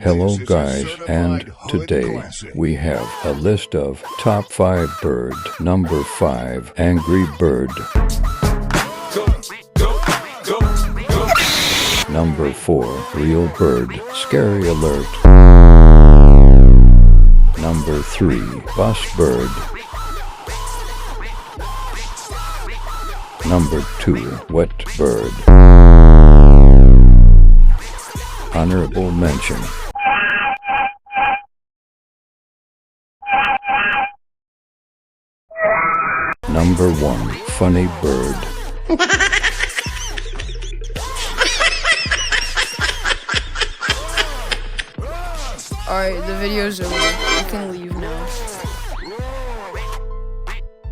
Hello guys, and today we have a list of top 5 bird. Number 5, Angry Bird. Number 4, Real Bird, Scary Alert. Number 3, Bus Bird. Number 2, Wet Bird. Honorable mention. Number 1, Funny Bird. Alright, the video's over. You can leave now.